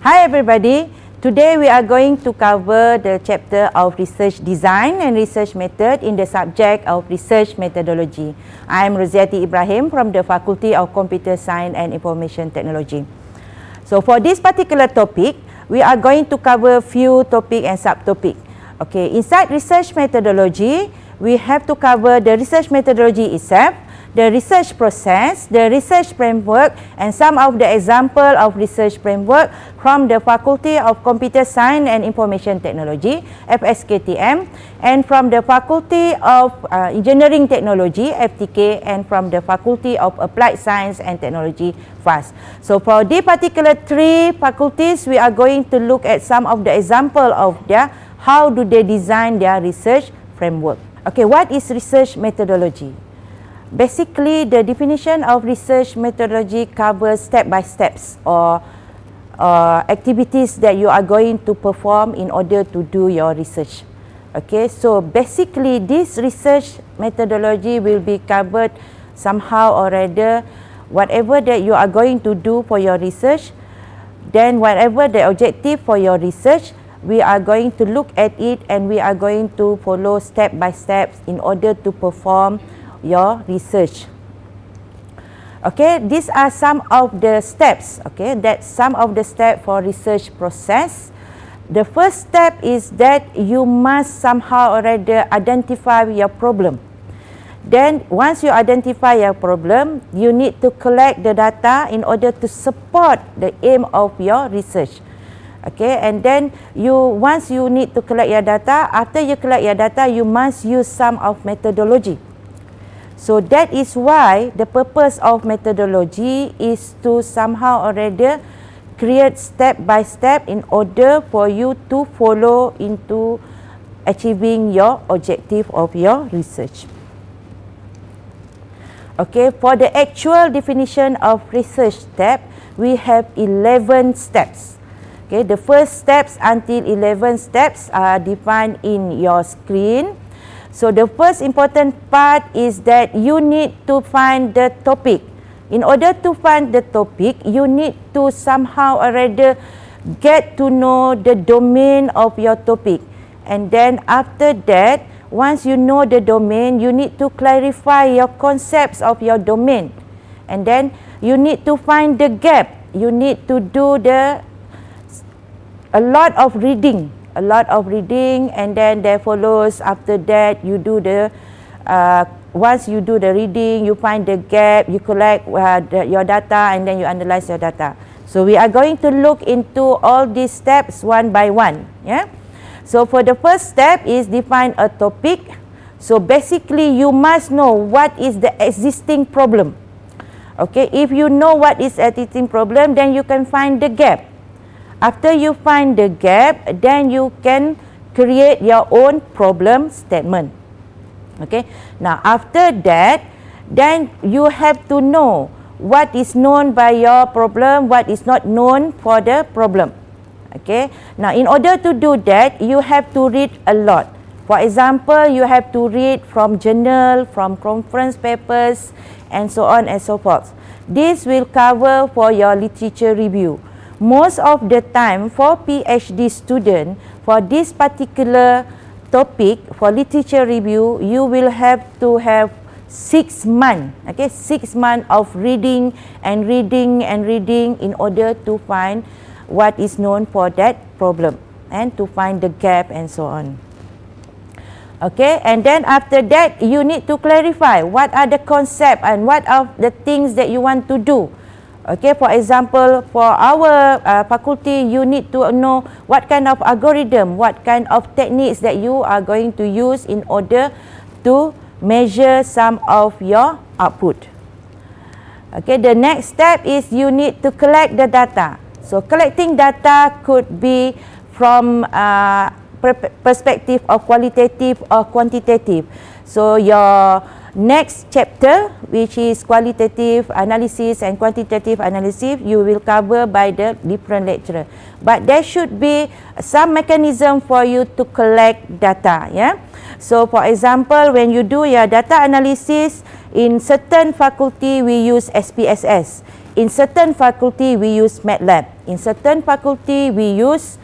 Hi everybody, today we are going to cover the chapter of research design and research method in the subject of research methodology. I am Rosziati Ibrahim from the Faculty of Computer Science and Information Technology. So for this particular topic, we are going to cover few topic and subtopic. Okay, inside research methodology, we have to cover the research methodology itself, the research process, the research framework, and some of the example of research framework from the Faculty of Computer Science and Information Technology, FSKTM, and from the Faculty of Engineering Technology, FTK, and from the Faculty of Applied Science and Technology, FAST. So for these particular three faculties, we are going to look at some of the example of their, how do they design their research framework. Okay, what is research methodology? Basically, the definition of research methodology covers step-by-steps or activities that you are going to perform in order to do your research. Okay, so basically this research methodology will be covered somehow or rather, whatever that you are going to do for your research, then whatever the objective for your research, we are going to look at it and we are going to follow step-by-step in order to perform your research. Okay, these are some of the steps. Okay, that's some of the steps for research process. The first step is that you must somehow already identify your problem. Then once you identify your problem, you need to collect the data in order to support the aim of your research. Okay, and then once you need to collect your data, after you collect your data, you must use some of methodology. So that is why the purpose of methodology is to somehow or rather create step by step in order for you to follow into achieving your objective of your research. Okay, for the actual definition of research step, we have 11 steps. Okay, the first steps until 11 steps are defined in your screen. So the first important part is that you need to find the topic. In order to find the topic, you need to somehow or rather get to know the domain of your topic. And then after that, once you know the domain, you need to clarify your concepts of your domain. And then you need to find the gap. You need to do a lot of reading. And then there follows after that you do the once you do the reading, you find the gap, you collect your data, and then you analyze your data. So we are going to look into all these steps one by one. Yeah. So for the first step is define a topic. So basically you must know what is the existing problem. Okay, if you know what is existing problem, then you can find the gap. After you find the gap, then you can create your own problem statement. Okay. Now after that, then you have to know what is known by your problem, what is not known for the problem. Okay. Now in order to do that, you have to read a lot. For example, you have to read from journal, from conference papers, and so on and so forth. This will cover for your literature review. Most of the time for PhD student, for this particular topic, for literature review, you will have to have 6 months, okay, 6 months of reading and reading and reading in order to find what is known for that problem and to find the gap and so on. Okay, and then after that, you need to clarify what are the concepts and what are the things that you want to do. Okay, for example, for our faculty, you need to know what kind of algorithm, what kind of techniques that you are going to use in order to measure some of your output. Okay, the next step is you need to collect the data. So collecting data could be from perspective of qualitative or quantitative. So your next chapter, which is qualitative analysis and quantitative analysis, you will cover by the different lecturer. But there should be some mechanism for you to collect data. Yeah. So for example, when you do your data analysis, In certain faculty, we use SPSS. In certain faculty, we use MATLAB. In certain faculty, we use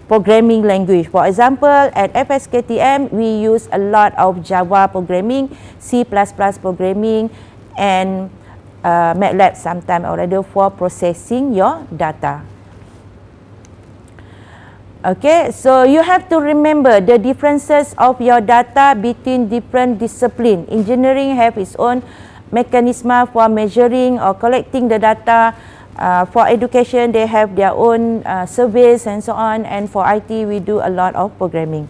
programming language. For example, at FSKTM, we use a lot of Java programming, C++ programming, and MATLAB sometimes already for processing your data. Okay, so you have to remember the differences of your data between different disciplines. Engineering have its own mechanism for measuring or collecting the data. For education, they have their own surveys and so on. And for IT, we do a lot of programming.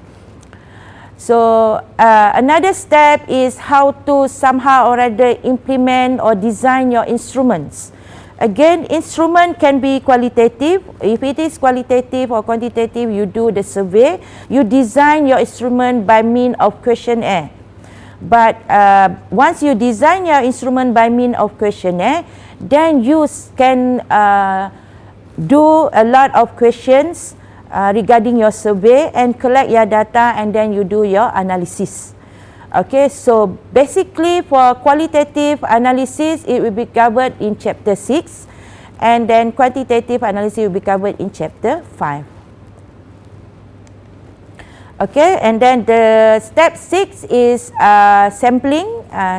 So another step is how to somehow or other implement or design your instruments. Again, instrument can be qualitative. If it is qualitative or quantitative, you do the survey. You design your instrument by means of questionnaire. But once you design your instrument by means of questionnaire, then you can do a lot of questions regarding your survey and collect your data, and then you do your analysis. Okay, so basically for qualitative analysis, it will be covered in chapter 6, and then quantitative analysis will be covered in chapter 5. Okay, and then the step 6 is sampling.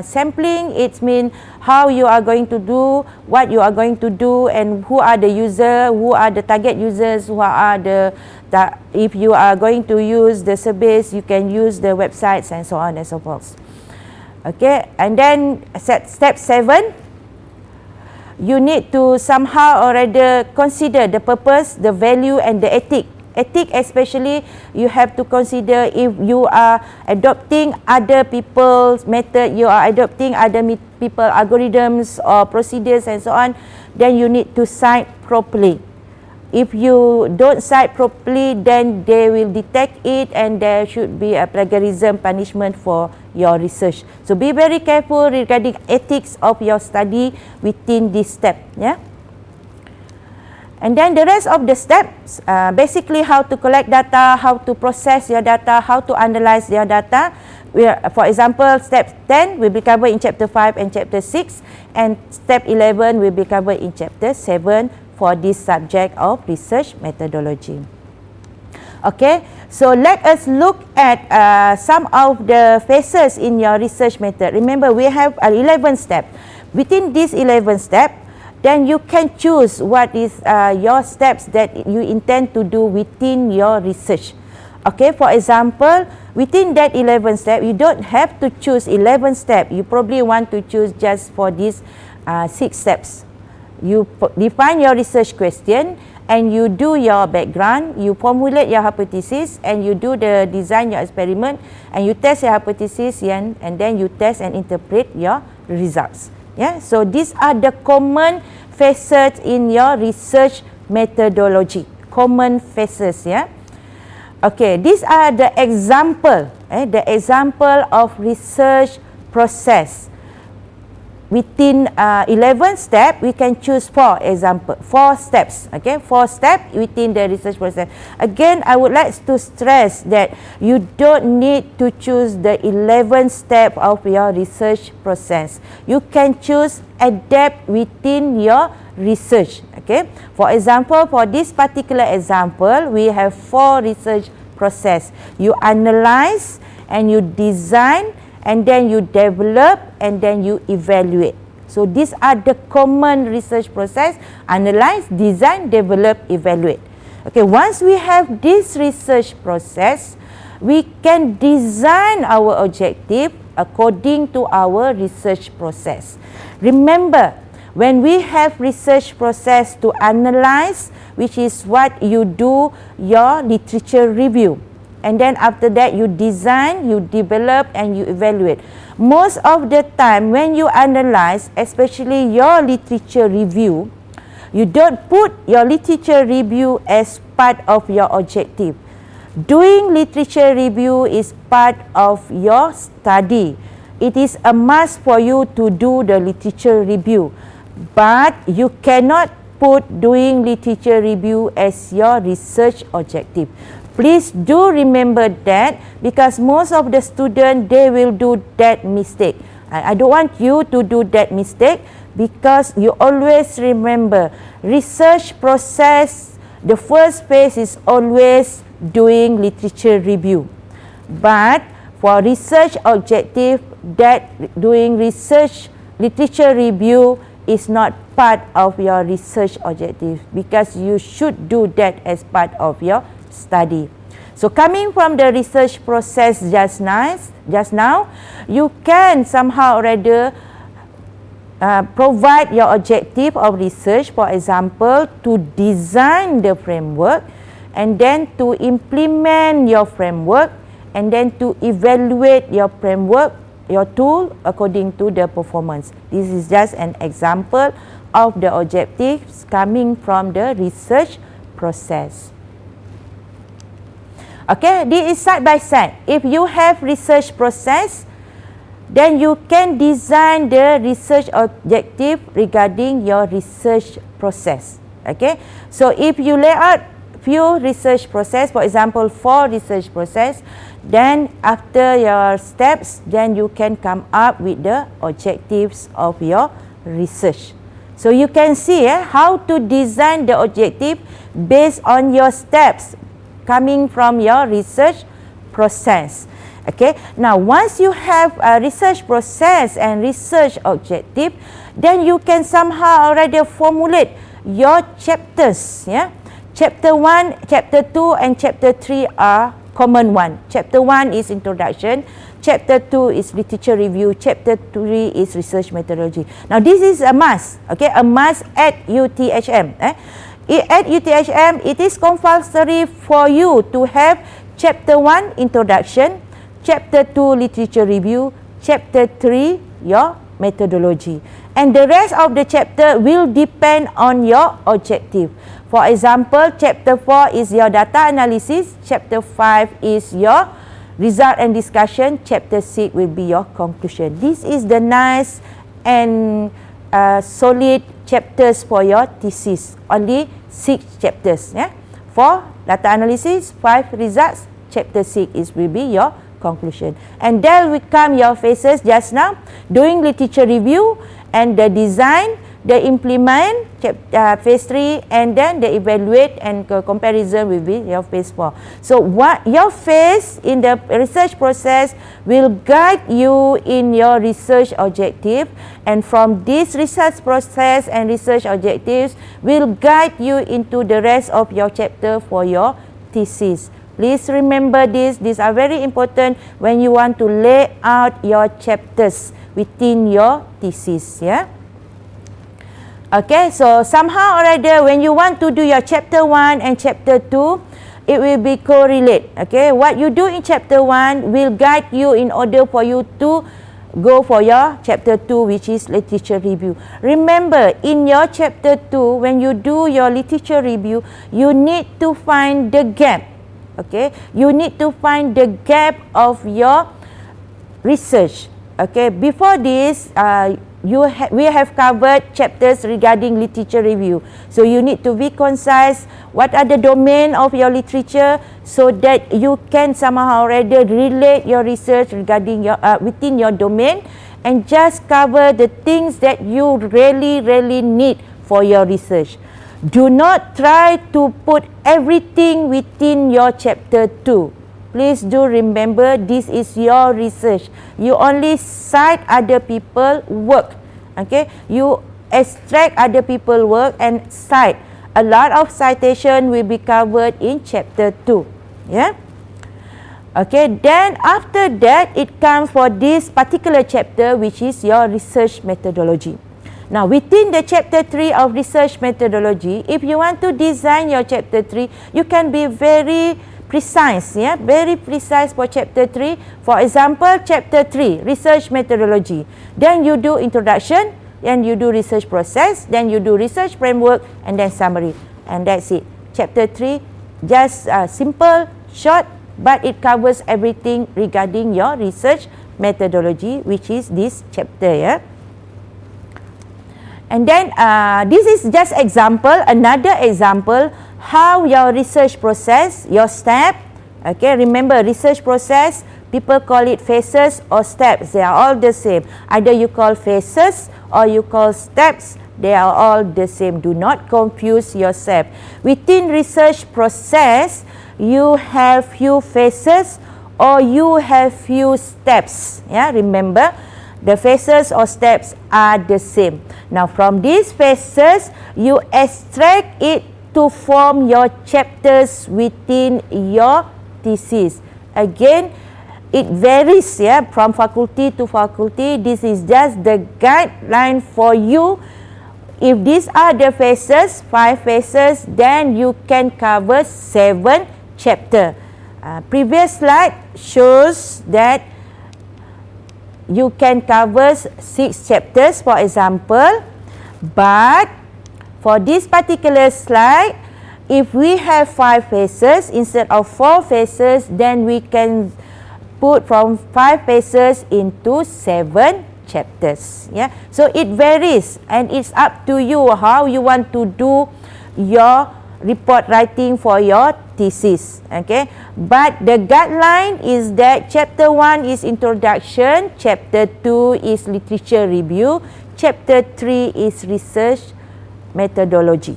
Sampling, it means how you are going to do, what you are going to do, and who are the user, who are the target users, who are if you are going to use the surveys, you can use the websites and so on and so forth. Okay, and then step 7, you need to somehow or rather consider the purpose, the value, and the ethic. Ethic especially, you have to consider if you are adopting other people's method, you are adopting other people algorithms or procedures and so on, then you need to cite properly. If you don't cite properly, then they will detect it and there should be a plagiarism punishment for your research. So be very careful regarding ethics of your study within this step. Yeah. And then the rest of the steps, basically how to collect data, how to process your data, how to analyze your data. For example, step 10 will be covered in chapter 5 and chapter 6, and step 11 will be covered in chapter 7 for this subject of research methodology. Okay, so let us look at some of the phases in your research method. Remember, we have 11 steps. Within these 11 steps, then you can choose what is your steps that you intend to do within your research. Okay, for example, within that 11 steps, you don't have to choose 11 steps. You probably want to choose just for these 6 steps. You define your research question and you do your background, you formulate your hypothesis, and you do the design your experiment, and you test your hypothesis, and then you test and interpret your results. Yeah, so these are the common phases in your research methodology. Common phases, yeah. Okay, these are the example of research process. Within 11 steps, we can choose 4 steps. Okay, 4 steps within the research process. Again, I would like to stress that you don't need to choose the 11 steps of your research process. You can choose adapt within your research. Okay, for example, for this particular example, we have 4 research process. You analyze and you design, and then you develop, and then you evaluate. So these are the common research process: analyze, design, develop, evaluate. Okay, once we have this research process, we can design our objective according to our research process. Remember, when we have research process to analyze, which is what you do your literature review. And then after that, you design, you develop, and you evaluate. Most of the time, when you analyze, especially your literature review, you don't put your literature review as part of your objective. Doing literature review is part of your study. It is a must for you to do the literature review. But you cannot put doing literature review as your research objective. Please do remember that, because most of the students, they will do that mistake. I don't want you to do that mistake, because you always remember research process, the first phase is always doing literature review. But for research objective, that doing research literature review is not part of your research objective, because you should do that as part of your study. So coming from the research process just now, you can somehow or rather provide your objective of research, for example, to design the framework, and then to implement your framework, and then to evaluate your framework, your tool, according to the performance. This is just an example of the objectives coming from the research process. Okay, this is side by side. If you have research process, then you can design the research objective regarding your research process. Okay, so if you lay out few research process, for example 4 research process, then after your steps, then you can come up with the objectives of your research. So you can see how to design the objective based on your steps coming from your research process. Okay, now once you have a research process and research objective, then you can somehow already formulate your chapters. Chapter 1, chapter 2 and chapter 3 are common one. Chapter 1 is introduction, chapter 2 is literature review, chapter 3 is research methodology. Now this is a must, okay, a must at UTHM. At UTHM, it is compulsory for you to have chapter 1 introduction, chapter 2 literature review, chapter 3 your methodology, and the rest of the chapter will depend on your objective. For example, chapter 4 is your data analysis, chapter 5 is your result and discussion, chapter 6 will be your conclusion. This is the nice and solid chapters for your thesis. Only 6 chapters. For data analysis, 5 results, chapter 6 will be your conclusion. And there will come your phases just now, doing literature review and the design, the implement, phase 3, and then the evaluate and comparison will be your phase 4. So what your phase in the research process will guide you in your research objective, and from this research process and research objectives will guide you into the rest of your chapter for your thesis. Please remember this. These are very important when you want to lay out your chapters within your thesis. Okay, so somehow or other, when you want to do your chapter 1 and chapter 2, it will be correlate. Okay, what you do in chapter 1 will guide you in order for you to go for your chapter 2, which is literature review. Remember, in your chapter 2, when you do your literature review, you need to find the gap. Okay, you need to find the gap of your research. Okay, before this, we have covered chapters regarding literature review. So you need to be concise. What are the domain of your literature, so that you can somehow rather relate your research regarding your within your domain, and just cover the things that you really need for your research. Do not try to put everything within your chapter 2. Please do remember, this is your research. You only cite other people's work. Okay, you extract other people's work and cite. A lot of citation will be covered in chapter 2. Okay, then after that, it comes for this particular chapter, which is your research methodology. Now, within the chapter 3 of research methodology, if you want to design your chapter 3, you can be very precise, very precise for chapter 3. For example, chapter 3, research methodology. Then you do introduction, then you do research process, then you do research framework, and then summary. And that's it. Chapter 3, just simple, short, but it covers everything regarding your research methodology, which is this chapter. And then this is just example, another example, how your research process, your step, okay, remember research process, People call it phases or steps. They are all the same. Either you call phases or you call steps. They are all the same. Do not confuse yourself. Within research process, you have few phases or you have few steps. Yeah, remember, the phases or steps are the same. Now, from these phases, you extract it to form your chapters within your thesis. Again, it varies, yeah, from faculty to faculty. This is just the guideline for you. If these are the phases, 5 phases, then you can cover 7 chapters. Previous slide shows that you can cover 6 chapters, for example. But for this particular slide, if we have 5 phases instead of 4 phases, then we can put from 5 phases into 7 chapters. Yeah, so it varies and it's up to you how you want to do your report writing for your thesis. Okay, but the guideline is that chapter 1 is introduction, chapter 2 is literature review, chapter 3 is research methodology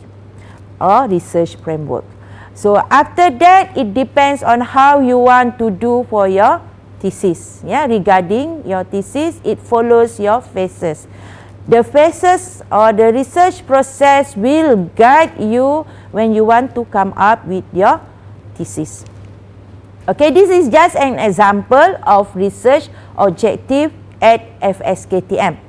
or research framework. So after that, it depends on how you want to do for your thesis. Yeah, regarding your thesis, it follows your phases. The phases or the research process will guide you when you want to come up with your thesis. Okay, this is just an example of research objective at FSKTM.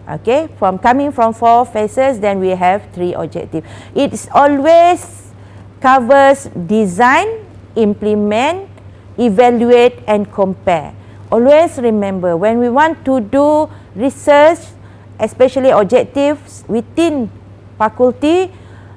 Okay, coming from 4 phases, then we have 3 objectives. It always covers design, implement, evaluate and compare. Always remember, when we want to do research, especially objectives within faculty,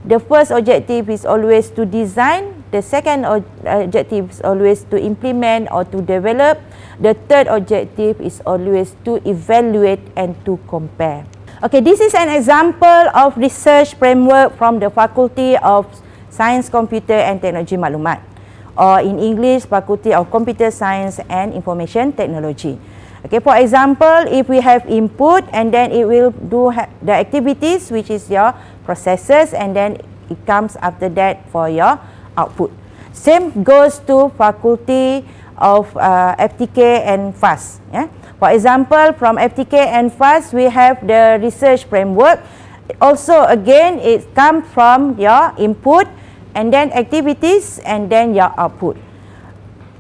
the first objective is always to design, the second objective is always to implement or to develop, the third objective is always to evaluate and to compare. Okay, this is an example of research framework from the Faculty of Science, Computer and Technology Maklumat, or in English, Faculty of Computer Science and Information Technology. Okay, for example, if we have input and then it will do the activities, which is your processes, and then it comes after that for your output. Same goes to Faculty of FTK and FAS. Yeah? For example, from FTK and FAS, we have the research framework. Also, again, it comes from your input, and then activities, and then your output.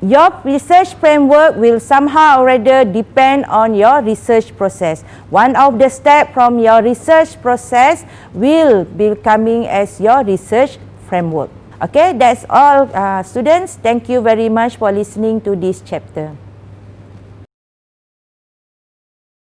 Your research framework will somehow or rather depend on your research process. One of the steps from your research process will be coming as your research framework. Okay, that's all students. Thank you very much for listening to this chapter.